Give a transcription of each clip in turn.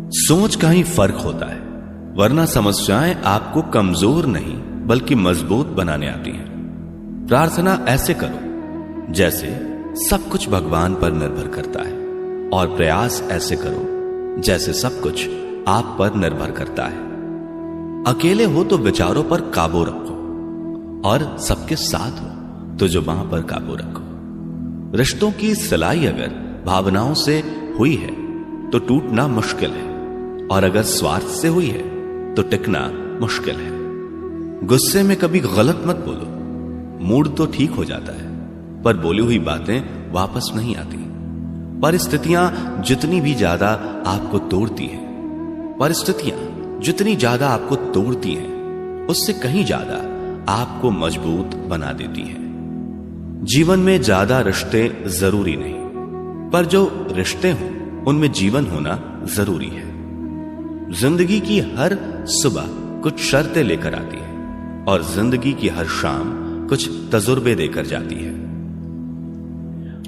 सोच का ही फर्क होता है, वरना समस्याएं आपको कमजोर नहीं बल्कि मजबूत बनाने आती हैं। प्रार्थना ऐसे करो जैसे सब कुछ भगवान पर निर्भर करता है, और प्रयास ऐसे करो जैसे सब कुछ आप पर निर्भर करता है। अकेले हो तो विचारों पर काबू रखो, और सबके साथ हो तो जुबान पर काबू रखो। रिश्तों की सिलाई अगर भावनाओं से हुई है तो टूटना मुश्किल है, और अगर स्वार्थ से हुई है तो टिकना मुश्किल है। गुस्से में कभी गलत मत बोलो, मूड तो ठीक हो जाता है पर बोली हुई बातें वापस नहीं आती। परिस्थितियां जितनी भी ज्यादा आपको तोड़ती हैं, परिस्थितियां जितनी ज्यादा आपको तोड़ती हैं, उससे कहीं ज्यादा आपको मजबूत बना देती हैं। जीवन में ज्यादा रिश्ते जरूरी नहीं, पर जो रिश्ते हों उनमें जीवन होना जरूरी है। जिंदगी की हर सुबह कुछ शर्तें लेकर आती है, और जिंदगी की हर शाम कुछ तजुर्बे देकर जाती है।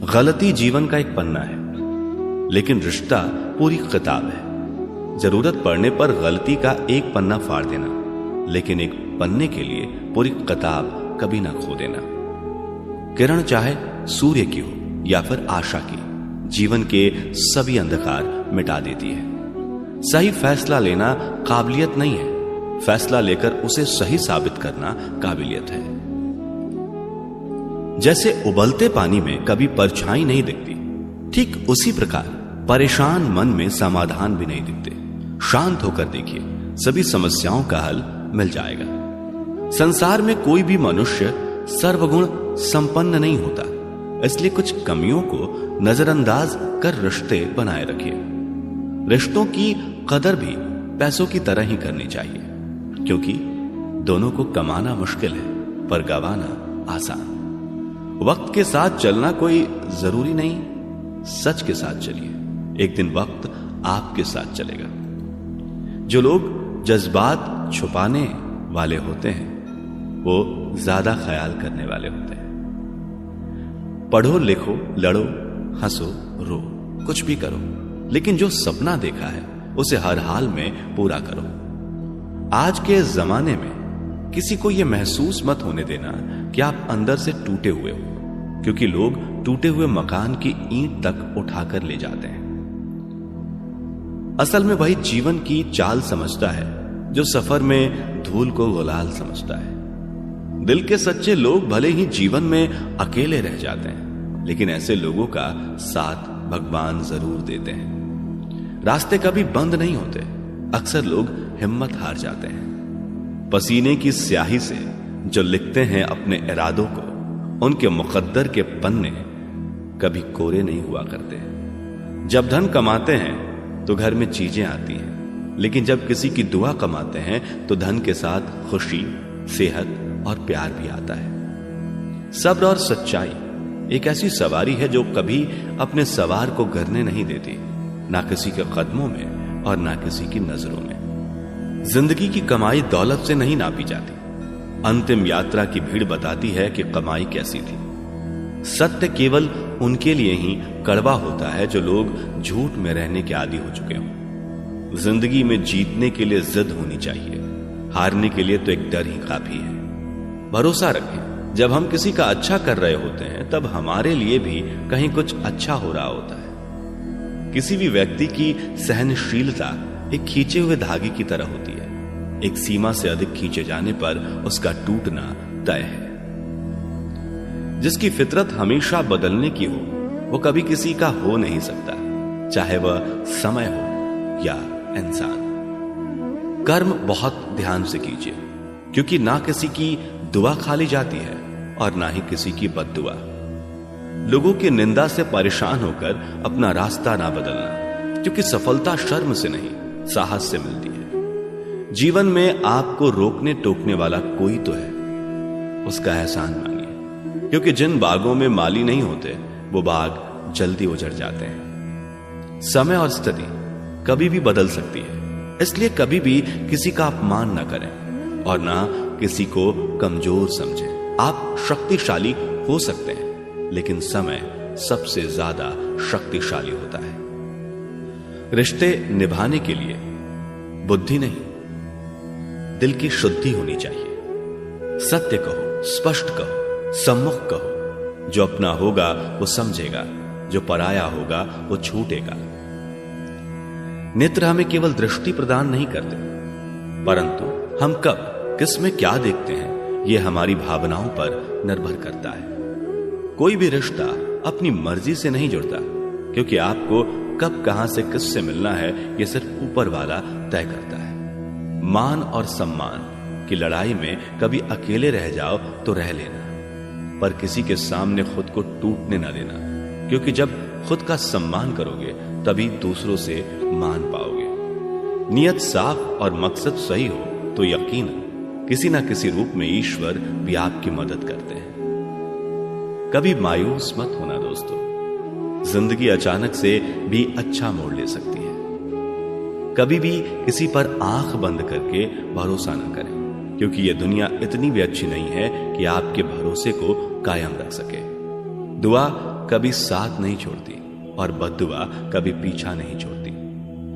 गलती जीवन का एक पन्ना है, लेकिन रिश्ता पूरी किताब है। जरूरत पड़ने पर गलती का एक पन्ना फाड़ देना, लेकिन एक पन्ने के लिए पूरी किताब कभी ना खो देना। किरण चाहे सूर्य की हो या फिर आशा की, जीवन के सभी अंधकार मिटा देती है। सही फैसला लेना काबिलियत नहीं है, फैसला लेकर उसे सही साबित करना काबिलियत है। जैसे उबलते पानी में कभी परछाई नहीं दिखती, ठीक उसी प्रकार परेशान मन में समाधान भी नहीं दिखते। शांत होकर देखिए, सभी समस्याओं का हल मिल जाएगा। संसार में कोई भी मनुष्य सर्वगुण संपन्न नहीं होता, इसलिए कुछ कमियों को नजरअंदाज कर रिश्ते बनाए रखिए। रिश्तों की कदर भी पैसों की तरह ही करनी चाहिए, क्योंकि दोनों को कमाना मुश्किल है पर गंवाना आसान। वक्त के साथ चलना कोई जरूरी नहीं, सच के साथ चलिए, एक दिन वक्त आपके साथ चलेगा। जो लोग जज्बात छुपाने वाले होते हैं वो ज्यादा ख्याल करने वाले होते हैं। पढ़ो लिखो, लड़ो, हंसो, रो, कुछ भी करो, लेकिन जो सपना देखा है उसे हर हाल में पूरा करो। आज के जमाने में किसी को यह महसूस मत होने देना कि आप अंदर से टूटे हुए हो, क्योंकि लोग टूटे हुए मकान की ईंट तक उठाकर ले जाते हैं। असल में वही जीवन की चाल समझता है जो सफर में धूल को गुलाल समझता है। दिल के सच्चे लोग भले ही जीवन में अकेले रह जाते हैं, लेकिन ऐसे लोगों का साथ भगवान जरूर देते हैं। रास्ते कभी बंद नहीं होते, अक्सर लोग हिम्मत हार जाते हैं। पसीने की स्याही से जो लिखते हैं अपने इरादों को, उनके मुकद्दर के पन्ने कभी कोरे नहीं हुआ करते। जब धन कमाते हैं तो घर में चीजें आती हैं, लेकिन जब किसी की दुआ कमाते हैं तो धन के साथ खुशी, सेहत और प्यार भी आता है। सब्र और सच्चाई एक ऐसी सवारी है जो कभी अपने सवार को गिरने नहीं देती, ना किसी के कदमों में और ना किसी की नजरों में। जिंदगी की कमाई दौलत से नहीं नापी जाती, अंतिम यात्रा की भीड़ बताती है कि कमाई कैसी थी। सत्य केवल उनके लिए ही कड़वा होता है जो लोग झूठ में रहने के आदी हो चुके हों। जिंदगी में जीतने के लिए जिद होनी चाहिए, हारने के लिए तो एक डर ही काफी है। भरोसा रखें, जब हम किसी का अच्छा कर रहे होते हैं तब हमारे लिए भी कहीं कुछ अच्छा हो रहा होता है। किसी भी व्यक्ति की सहनशीलता एक खींचे हुए धागे की तरह होती है, एक सीमा से अधिक खींचे जाने पर उसका टूटना तय है। जिसकी फितरत हमेशा बदलने की हो वो कभी किसी का हो नहीं सकता, चाहे वह समय हो या इंसान। कर्म बहुत ध्यान से कीजिए, क्योंकि ना किसी की दुआ खाली जाती है और ना ही किसी की बद्दुआ। लोगों की निंदा से परेशान होकर अपना रास्ता ना बदलना, क्योंकि सफलता शर्म से नहीं साहस से मिलती है। जीवन में आपको रोकने टोकने वाला कोई तो है, उसका एहसान मानिए, क्योंकि जिन बागों में माली नहीं होते वो बाग जल्दी उजड़ जाते हैं। समय और स्थिति कभी भी बदल सकती है, इसलिए कभी भी किसी का अपमान न करें और ना किसी को कमजोर समझें। आप शक्तिशाली हो सकते हैं, लेकिन समय सबसे ज्यादा शक्तिशाली होता है। रिश्ते निभाने के लिए बुद्धि नहीं, दिल की शुद्धि होनी चाहिए। सत्य कहो, स्पष्ट कहो, सम्मुख कहो। जो अपना होगा वो समझेगा, जो पराया होगा वो छूटेगा। नेत्र हमें केवल दृष्टि प्रदान नहीं करते, परंतु हम कब किस में क्या देखते हैं यह हमारी भावनाओं पर निर्भर करता है। कोई भी रिश्ता अपनी मर्जी से नहीं जुड़ता, क्योंकि आपको कब कहां से किससे मिलना है यह सिर्फ ऊपर वाला तय करता है। मान और सम्मान की लड़ाई में कभी अकेले रह जाओ तो रह लेना, पर किसी के सामने खुद को टूटने ना देना, क्योंकि जब खुद का सम्मान करोगे तभी दूसरों से मान पाओगे। नियत साफ और मकसद सही हो तो यकीनन किसी ना किसी रूप में ईश्वर भी आपकी मदद करते हैं। कभी मायूस मत होना दोस्तों, जिंदगी अचानक से भी अच्छा मोड़ ले सकती है। कभी भी किसी पर आंख बंद करके भरोसा न करें, क्योंकि यह दुनिया इतनी भी अच्छी नहीं है कि आपके भरोसे को कायम रख सके। दुआ कभी साथ नहीं छोड़ती और बद्दुआ कभी पीछा नहीं छोड़ती।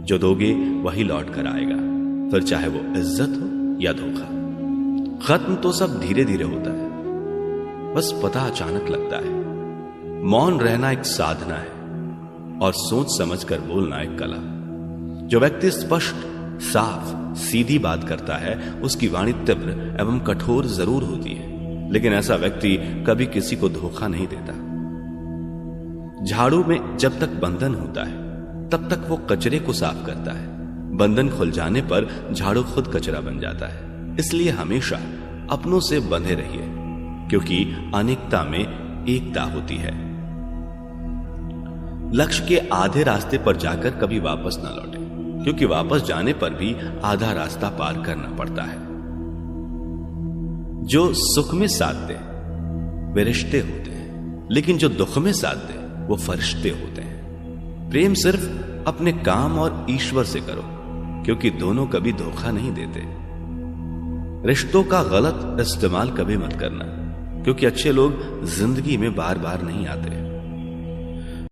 जो दोगे वही लौट कर आएगा, फिर चाहे वो इज्जत हो या धोखा। खत्म तो सब धीरे धीरे होता है, बस पता अचानक लगता है। मौन रहना एक साधना है और सोच समझकर बोलना एक कला। जो व्यक्ति स्पष्ट, साफ, सीधी बात करता है उसकी वाणी तीव्र एवं कठोर जरूर होती है, लेकिन ऐसा व्यक्ति कभी किसी को धोखा नहीं देता। झाड़ू में जब तक बंधन होता है तब तक वो कचरे को साफ करता है। बंधन खुल जाने पर झाड़ू खुद कचरा बन जाता है। इसलिए हमेशा अपनों से बंधे रहिए, क्योंकि अनेकता में एकता होती है। लक्ष्य के आधे रास्ते पर जाकर कभी वापस ना लौटे, क्योंकि वापस जाने पर भी आधा रास्ता पार करना पड़ता है। जो सुख में साथ दे वे रिश्ते होते हैं, लेकिन जो दुख में साथ दे वो फरिश्ते होते हैं। प्रेम सिर्फ अपने काम और ईश्वर से करो, क्योंकि दोनों कभी धोखा नहीं देते। रिश्तों का गलत इस्तेमाल कभी मत करना, क्योंकि अच्छे लोग जिंदगी में बार बार नहीं आते।